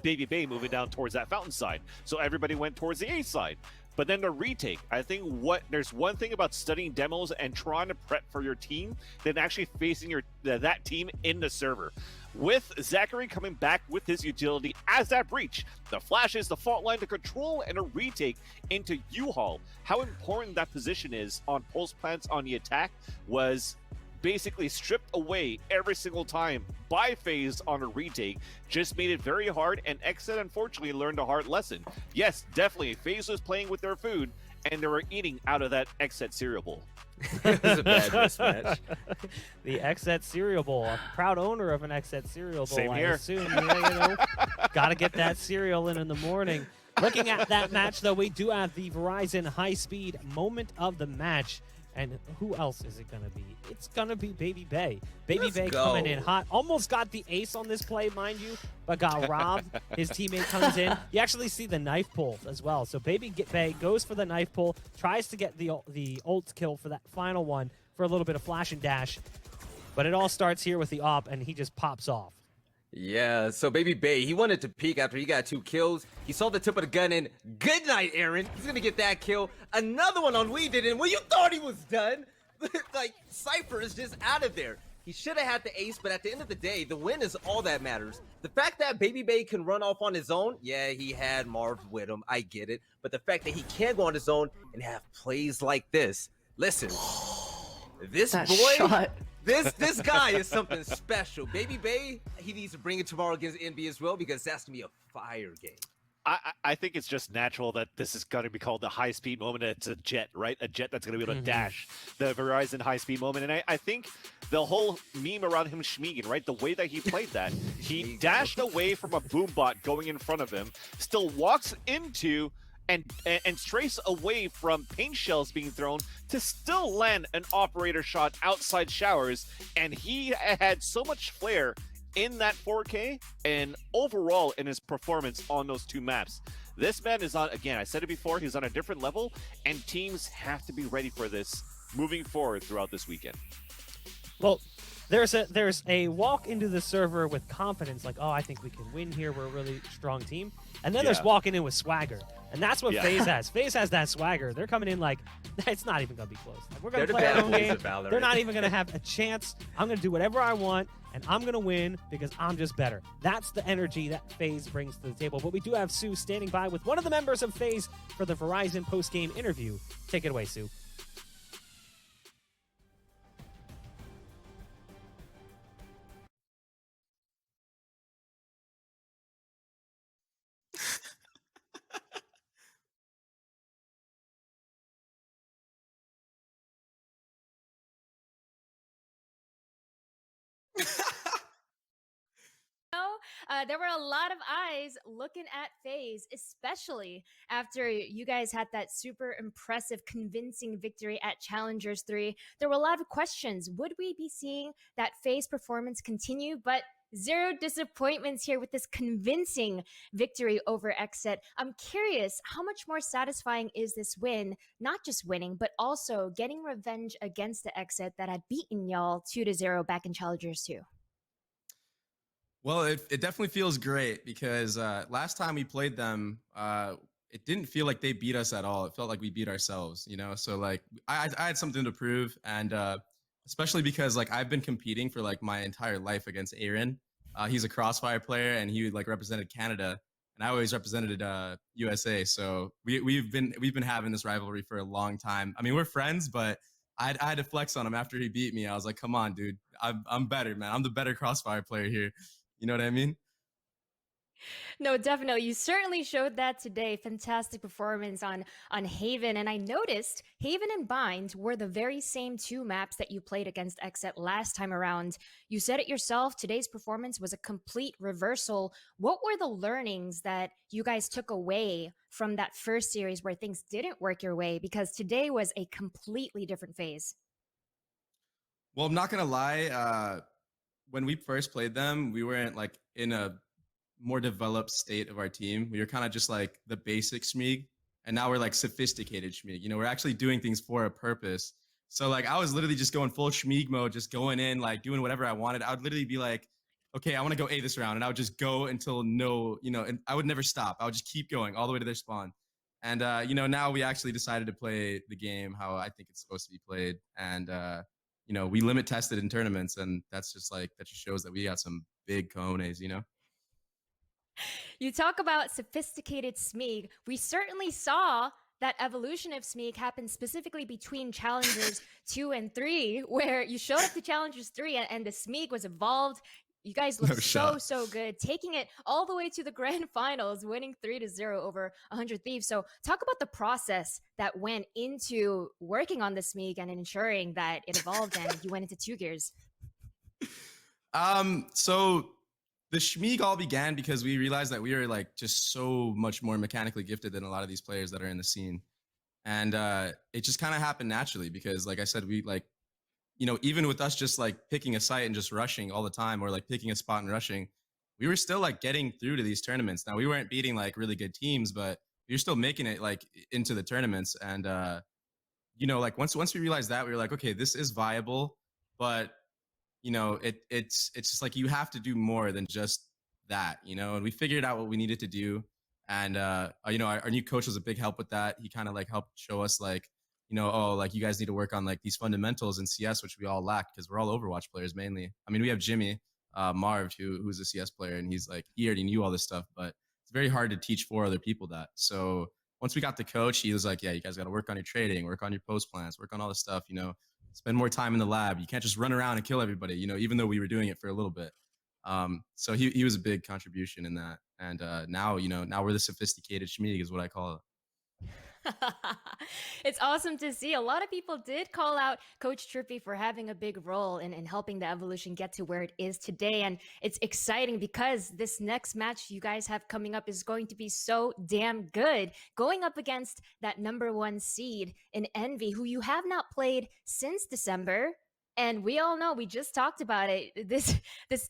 Baby Bay moving down towards that fountain side. So everybody went towards the A side. But then the retake, I think there's one thing about studying demos and trying to prep for your team than actually facing that team in the server. With Zachary coming back with his utility as that breach, the flashes, the fault line to control, and a retake into U-Haul. How important that position is on pulse plants on the attack was basically stripped away every single time by FaZe on a retake. Just made it very hard, and XSET unfortunately learned a hard lesson. Yes, definitely, FaZe was playing with their food, and they were eating out of that XSET cereal bowl. It was a bad mismatch. The XSET cereal bowl, a proud owner of an XSET cereal bowl. Same here. I assume, got to get that cereal in the morning. Looking at that match, though, we do have the Verizon high-speed moment of the match. And who else is it going to be? It's going to be Baby Bay. Baby Bay coming in hot. Almost got the ace on this play, mind you, but got robbed. His teammate comes in. You actually see the knife pull as well. So Baby Bay goes for the knife pull, tries to get the ult kill for that final one for a little bit of flash and dash. But it all starts here with the op, and he just pops off. Yeah, so Baby Bay, he wanted to peek after he got 2 kills. He saw the tip of the gun in. Good night, Aaron. He's going to get that kill. Another one on We Did, and when you thought he was done, like, Cypher is just out of there. He should have had the ace, but at the end of the day, the win is all that matters. The fact that Baby Bay can run off on his own, yeah, he had Marv with him. I get it. But the fact that he can go on his own and have plays like this. Listen, this That boy... shot. This guy is something special. Baby Bay, he needs to bring it tomorrow against NB as well, because that's going to be a fire game. I think it's just natural that this is going to be called the high-speed moment. It's a jet, right? A jet that's going to be able to dash, the Verizon high-speed moment. And I think the whole meme around him Schmiegen, right? The way that he played that, he dashed away from a boom bot going in front of him, still walks into and strays away from paint shells being thrown to still land an operator shot outside showers. And he had so much flair in that 4K and overall in his performance on those 2 maps. This man is on, again, I said it before, he's on a different level, and teams have to be ready for this moving forward throughout this weekend. Well, there's a walk into the server with confidence, like, oh, I think we can win here. We're a really strong team. And then there's walking in with swagger. And that's what FaZe has. FaZe has that swagger. They're coming in like, it's not even going to be close. Like, we're going to play our own game. They're not even going to have a chance. I'm going to do whatever I want, and I'm going to win because I'm just better. That's the energy that FaZe brings to the table. But we do have Sue standing by with one of the members of FaZe for the Verizon post-game interview. Take it away, Sue. There were a lot of eyes looking at FaZe, especially after you guys had that super impressive, convincing victory at Challengers 3. There were a lot of questions. Would we be seeing that FaZe performance continue? But zero disappointments here with this convincing victory over XSET. I'm curious, how much more satisfying is this win? Not just winning, but also getting revenge against the XSET that had beaten y'all 2-0 back in Challengers 2. Well, it definitely feels great because last time we played them, it didn't feel like they beat us at all. It felt like we beat ourselves, you know? So like I had something to prove, and especially because like I've been competing for like my entire life against Aaron. He's a Crossfire player and he like represented Canada, and I always represented USA. So we've been having this rivalry for a long time. I mean, we're friends, but I had to flex on him after he beat me. I was like, come on, dude, I'm better, man. I'm the better Crossfire player here. You know what I mean? No, definitely. You certainly showed that today. Fantastic performance on Haven. And I noticed Haven and Bind were the very same two maps that you played against XSET last time around. You said it yourself, today's performance was a complete reversal. What were the learnings that you guys took away from that first series where things didn't work your way? Because today was a completely different phase. Well, I'm not going to lie. When we first played them, we weren't like in a more developed state of our team. We were kind of just like the basic Schmeeg, and now we're like sophisticated Schmeeg. You know, we're actually doing things for a purpose. So like I was literally just going full Schmeeg mode, just going in, like doing whatever I wanted. I would literally be like, okay, I want to go A this round. And I would just go until no, you know, and I would never stop. I would just keep going all the way to their spawn. And, you know, now we actually decided to play the game how I think it's supposed to be played. And, you know, we limit tested in tournaments, and that's just like, that just shows that we got some big cojones, you know? You talk about sophisticated Smeeg. We certainly saw that evolution of Smeeg happen specifically between Challengers 2 and 3, where you showed up to Challengers 3 and the Smeeg was evolved. You guys look so good, taking it all the way to the grand finals, winning 3-0 over 100 Thieves. So talk about the process that went into working on the Smeeg and ensuring that it evolved and you went into 2 gears. So the Schmeeg all began because we realized that we were like just so much more mechanically gifted than a lot of these players that are in the scene. And it just kind of happened naturally because, like I said, we like, you know, even with us just like picking a site and just rushing all the time, or like picking a spot and rushing, we were still like getting through to these tournaments. Now we weren't beating like really good teams, but we were still making it like into the tournaments. And, you know, like once we realized that, we were like, okay, this is viable, but you know, it's just like you have to do more than just that, you know. And we figured out what we needed to do, and you know, our new coach was a big help with that. He kind of like helped show us like, you know, oh, like you guys need to work on like these fundamentals in CS, which we all lack because we're all Overwatch players mainly. I mean, we have Jimmy Marv, who's a CS player, and he's like, he already knew all this stuff, but it's very hard to teach 4 other people that. So once we got the coach, he was like, yeah, you guys got to work on your trading, work on your post plans, work on all this stuff, you know. Spend more time in the lab. You can't just run around and kill everybody, you know, even though we were doing it for a little bit. So he was a big contribution in that. And now, you know, now we're the sophisticated Schmeeg is what I call it. It's awesome to see. A lot of people did call out Coach Trippy for having a big role in helping the evolution get to where it is today. And it's exciting because this next match you guys have coming up is going to be so damn good. Going up against that #1 seed in Envy, who you have not played since December. And we all know, we just talked about it. This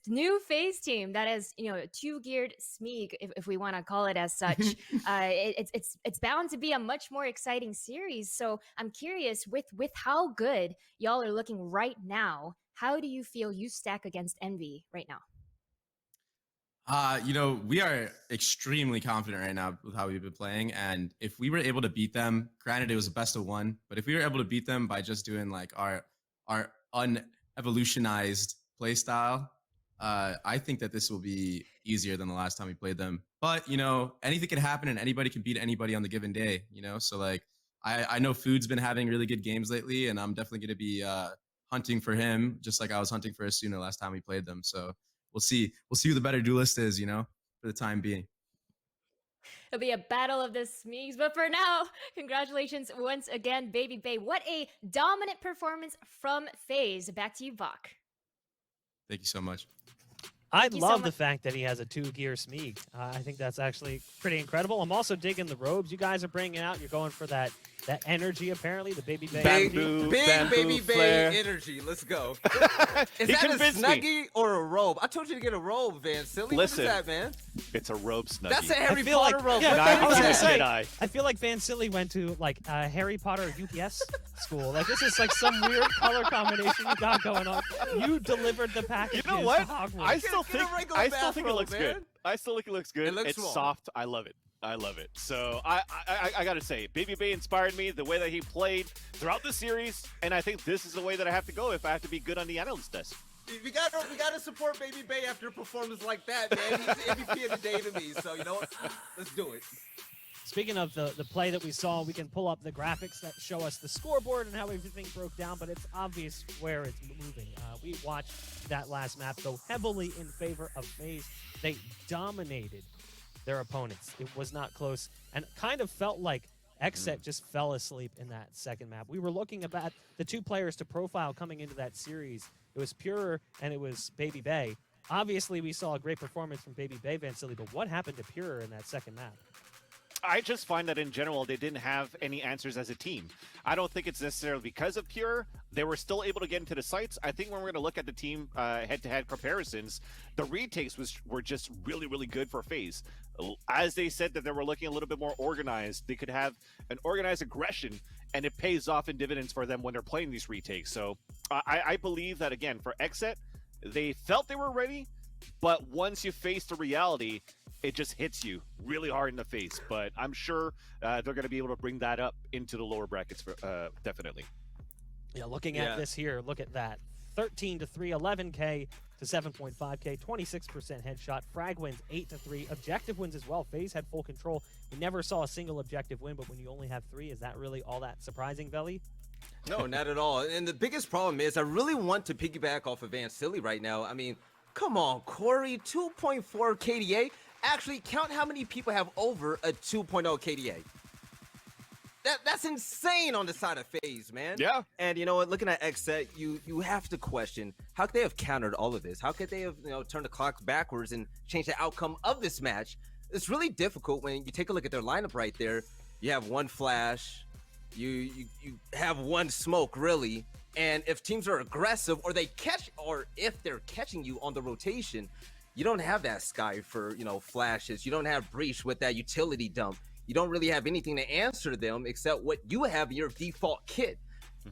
new FaZe team that is, a two-geared Smeeg, if we want to call it as such. It's bound to be a much more exciting series. So I'm curious, with how good y'all are looking right now, how do you feel you stack against Envy right now? We are extremely confident right now with how we've been playing. And if we were able to beat them, granted it was a best of one, but if we were able to beat them by just doing like our unevolutionized play style, I think that this will be easier than the last time we played them. But, anything can happen and anybody can beat anybody on the given day, So like, I know Food's been having really good games lately, and I'm definitely going to be hunting for him, just like I was hunting for Asuna last time we played them. So we'll see who the better duelist is, for the time being. It'll be a battle of the Smeegs. But for now, congratulations once again, Baby Bay. What a dominant performance from FaZe. Back to you, Vok. Thank you so much. I love the fact that he has a 2-gear Smeeg. I think that's actually pretty incredible. I'm also digging the robes you guys are bringing out. You're going for that energy, apparently, the Baby Bay. Big Baby Bay energy. Let's go. Is that a Snuggie or a robe? I told you to get a robe, Van Silly. Listen, what is that, man? It's a robe Snuggie. That's a Harry Potter robe. Yeah, I was gonna say, I feel like Van Silly went to like Harry Potter UPS school. Like this is like some weird color combination you got going on. You delivered the package. You know what? I still think it looks good. I still think it looks good. It looks it's soft. I love it. So I gotta say, Baby Bay inspired me, the way that he played throughout the series, and I think this is the way that I have to go if I have to be good on the analyst test. We gotta support Baby Bay after a performance like that, man. He's the MVP of the day to me. So you know what? Let's do it. Speaking of the play that we saw, we can pull up the graphics that show us the scoreboard and how everything broke down, but it's obvious where it's moving. We watched that last map go heavily in favor of FaZe. They dominated their opponents. It was not close, and kind of felt like XSET just fell asleep in that second map. We were looking at the two players to profile coming into that series. It was Pure and it was Baby Bay. Obviously, we saw a great performance from Baby Bay, Van Silly, but what happened to Pure in that second map? I just find that in general, they didn't have any answers as a team. I don't think it's necessarily because of Pure. They were still able to get into the sites. I think when we're going to look at the team head-to-head comparisons, the retakes were just really, really good for FaZe. As they said that they were looking a little bit more organized, they could have an organized aggression, and it pays off in dividends for them when they're playing these retakes. So I believe that, again, for XSET, they felt they were ready, but once you face the reality, it just hits you really hard in the face. But I'm sure they're going to be able to bring that up into the lower brackets, for, definitely. Yeah, looking at this here, look at that. 13 to 3, 11K to 7.5K, 26% headshot. Frag wins 8 to 3. Objective wins as well. FaZe had full control. We never saw a single objective win, but when you only have 3, is that really all that surprising, Veli? No, not at all. And the biggest problem is I really want to piggyback off of Van Silly right now. I mean, come on, Corey, 2.4 KDA. Actually, count how many people have over a 2.0 KDA. That's insane on the side of FaZe, man. Yeah. And you know what? Looking at XSET, you have to question, how could they have countered all of this? How could they have turned the clock backwards and changed the outcome of this match? It's really difficult when you take a look at their lineup right there. You have one flash, you have one smoke, really. And if teams are aggressive, or if they're catching you on the rotation, you don't have that Sky for, flashes. You don't have Breach with that utility dump. You don't really have anything to answer them except what you have in your default kit.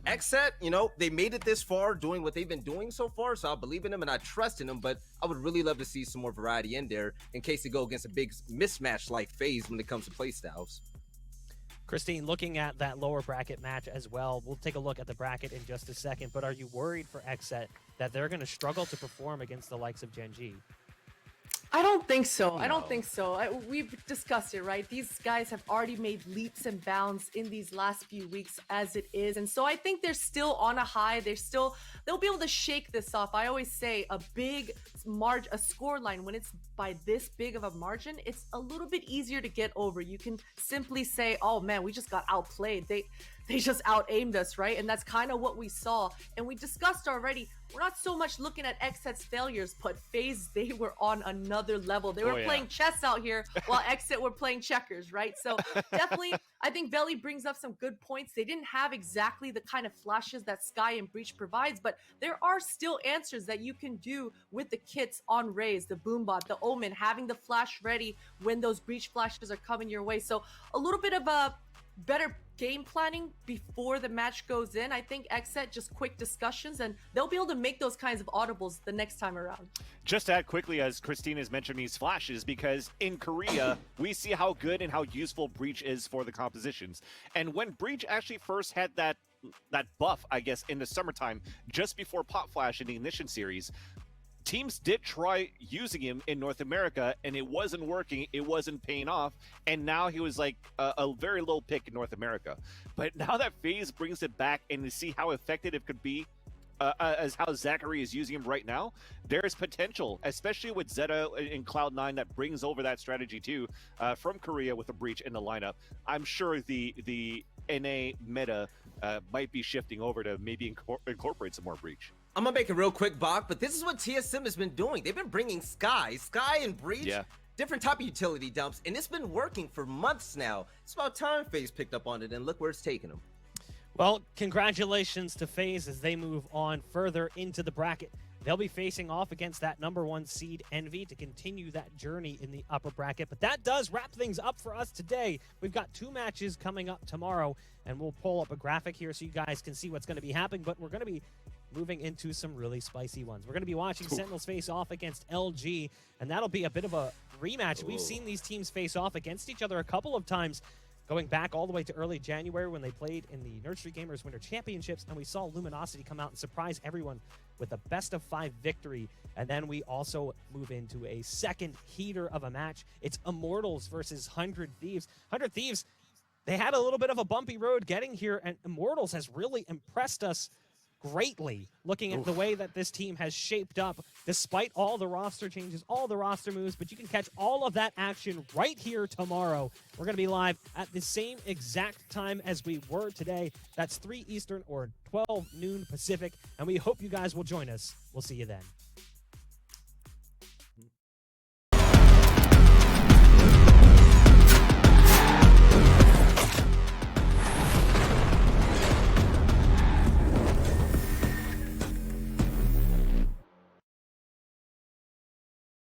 XSET, they made it this far doing what they've been doing so far, so I believe in them and I trust in them, but I would really love to see some more variety in there in case they go against a big mismatch like FaZe when it comes to playstyles. Christine, looking at that lower bracket match as well, we'll take a look at the bracket in just a second, but are you worried for XSET that they're going to struggle to perform against the likes of Gen G? I don't think so. No. I don't think so. We've discussed it, right? These guys have already made leaps and bounds in these last few weeks as it is. And so I think they're still on a high. They'll be able to shake this off. I always say a score line, when it's by this big of a margin, it's a little bit easier to get over. You can simply say, oh man, we just got outplayed. They just out-aimed us, right? And that's kind of what we saw. And we discussed already, we're not so much looking at XSET's failures, but FaZe, they were on another level. They were playing chess out here while XSET were playing checkers, right? So definitely I think Veli brings up some good points. They didn't have exactly the kind of flashes that Sky and Breach provides, but there are still answers that you can do with the kits on Raze, the Boombot, the Omen, having the flash ready when those Breach flashes are coming your way. So a little bit of a better game planning before the match goes in. I think XSET just quick discussions, and they'll be able to make those kinds of audibles the next time around. Just to add quickly, as Christine has mentioned these flashes, because in Korea, we see how good and how useful Breach is for the compositions. And when Breach actually first had that buff, I guess, in the summertime, just before Pop Flash in the Ignition series, teams did try using him in North America, and it wasn't working. It wasn't paying off. And now he was like a very low pick in North America. But now that FaZe brings it back and to see how effective it could be, as how Zachary is using him right now, there's potential, especially with Zeta in Cloud9 that brings over that strategy too from Korea with a Breach in the lineup. I'm sure the NA meta might be shifting over to maybe incorporate some more Breach. I'm gonna make it real quick, Bach, but this is what TSM has been doing. They've been bringing Sky and Breach, different type of utility dumps, and it's been working for months now. It's about time FaZe picked up on it, and look where it's taking them. Well, congratulations to FaZe as they move on further into the bracket. They'll be facing off against that #1 seed Envy to continue that journey in the upper bracket. But that does wrap things up for us today. We've got 2 matches coming up tomorrow, and we'll pull up a graphic here so you guys can see what's going to be happening. But we're going to be moving into some really spicy ones. We're going to be watching Sentinels face off against LG, and that'll be a bit of a rematch. We've seen these teams face off against each other a couple of times, going back all the way to early January when they played in the Nursery Gamers Winter Championships, and we saw Luminosity come out and surprise everyone with a best-of-5 victory. And then we also move into a second heater of a match. It's Immortals versus 100 Thieves. 100 Thieves, they had a little bit of a bumpy road getting here, and Immortals has really impressed us greatly, looking at the way that this team has shaped up despite all the roster changes, all the roster moves. But you can catch all of that action right here tomorrow. We're going to be live at the same exact time as we were today. That's 3 Eastern or 12 noon Pacific, and we hope you guys will join us. We'll see you then.